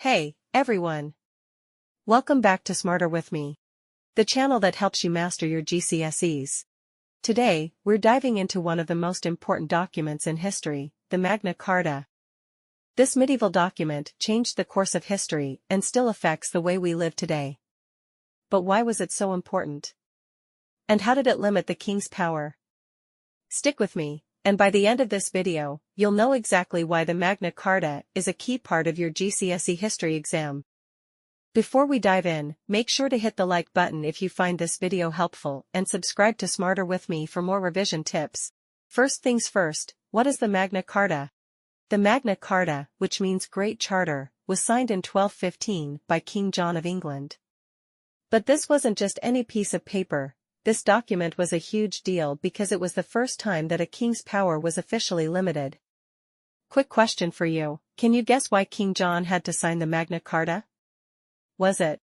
Hey, everyone! Welcome back to Smarter with Me, the channel that helps you master your GCSEs. Today, we're diving into one of the most important documents in history, the Magna Carta. This medieval document changed the course of history and still affects the way we live today. But why was it so important? And how did it limit the king's power? Stick with me, and by the end of this video, you'll know exactly why the Magna Carta is a key part of your GCSE history exam. Before we dive in, make sure to hit the like button if you find this video helpful and subscribe to Smarter with Me for more revision tips. First things first, what is the Magna Carta? The Magna Carta, which means Great Charter, was signed in 1215 by King John of England. But this wasn't just any piece of paper. This document was a huge deal because it was the first time that a king's power was officially limited. Quick question for you, can you guess why King John had to sign the Magna Carta? Was it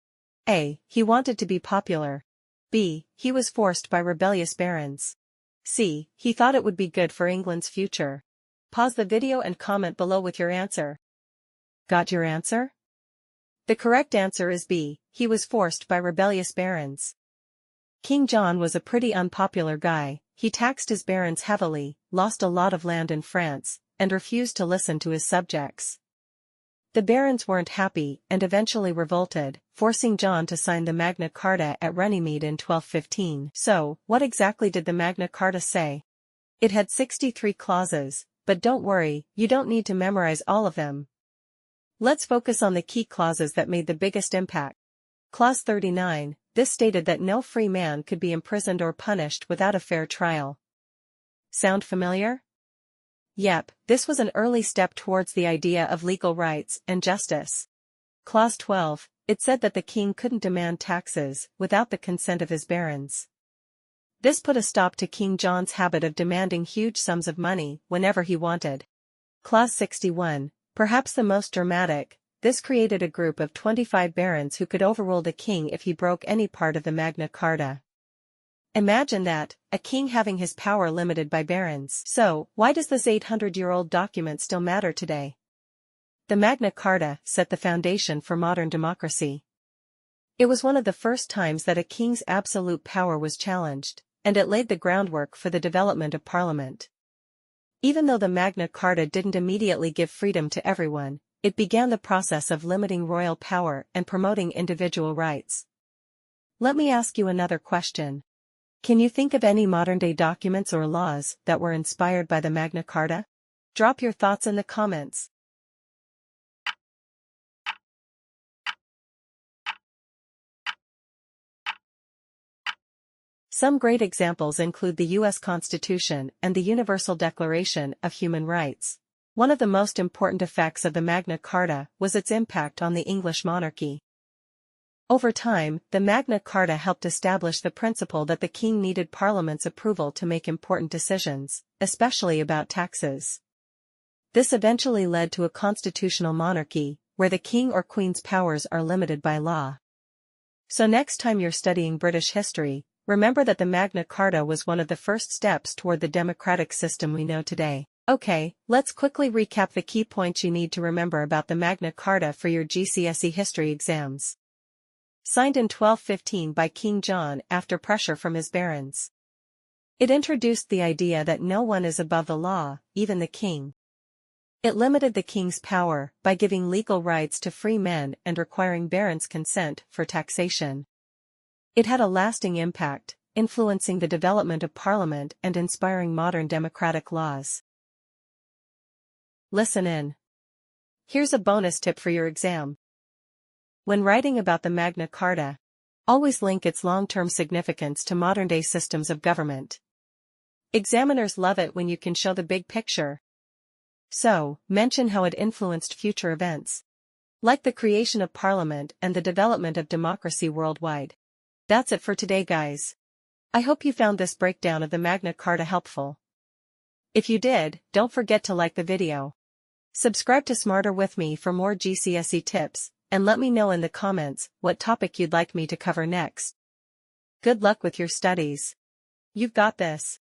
A. He wanted to be popular. B. He was forced by rebellious barons. C. He thought it would be good for England's future. Pause the video and comment below with your answer. Got your answer? The correct answer is B. He was forced by rebellious barons. King John was a pretty unpopular guy. He taxed his barons heavily, lost a lot of land in France, and refused to listen to his subjects. The barons weren't happy and eventually revolted, forcing John to sign the Magna Carta at Runnymede in 1215. So, what exactly did the Magna Carta say? It had 63 clauses, but don't worry, you don't need to memorize all of them. Let's focus on the key clauses that made the biggest impact. Clause 39, this stated that no free man could be imprisoned or punished without a fair trial. Sound familiar? Yep, this was an early step towards the idea of legal rights and justice. Clause 12, it said that the king couldn't demand taxes without the consent of his barons. This put a stop to King John's habit of demanding huge sums of money whenever he wanted. Clause 61, perhaps the most dramatic, this created a group of 25 barons who could overrule the king if he broke any part of the Magna Carta. Imagine that, a king having his power limited by barons. So, why does this 800-year-old document still matter today? The Magna Carta set the foundation for modern democracy. It was one of the first times that a king's absolute power was challenged, and it laid the groundwork for the development of Parliament. Even though the Magna Carta didn't immediately give freedom to everyone, it began the process of limiting royal power and promoting individual rights. Let me ask you another question. Can you think of any modern-day documents or laws that were inspired by the Magna Carta? Drop your thoughts in the comments. Some great examples include the U.S. Constitution and the Universal Declaration of Human Rights. One of the most important effects of the Magna Carta was its impact on the English monarchy. Over time, the Magna Carta helped establish the principle that the king needed Parliament's approval to make important decisions, especially about taxes. This eventually led to a constitutional monarchy, where the king or queen's powers are limited by law. So next time you're studying British history, remember that the Magna Carta was one of the first steps toward the democratic system we know today. Okay, let's quickly recap the key points you need to remember about the Magna Carta for your GCSE history exams. Signed in 1215 by King John after pressure from his barons. It introduced the idea that no one is above the law, even the king. It limited the king's power by giving legal rights to free men and requiring barons' consent for taxation. It had a lasting impact, influencing the development of Parliament and inspiring modern democratic laws. Listen in. Here's a bonus tip for your exam. When writing about the Magna Carta, always link its long-term significance to modern-day systems of government. Examiners love it when you can show the big picture. So, mention how it influenced future events, like the creation of Parliament and the development of democracy worldwide. That's it for today, guys. I hope you found this breakdown of the Magna Carta helpful. If you did, don't forget to like the video. Subscribe to Smarter with Me for more GCSE tips, and let me know in the comments what topic you'd like me to cover next. Good luck with your studies. You've got this.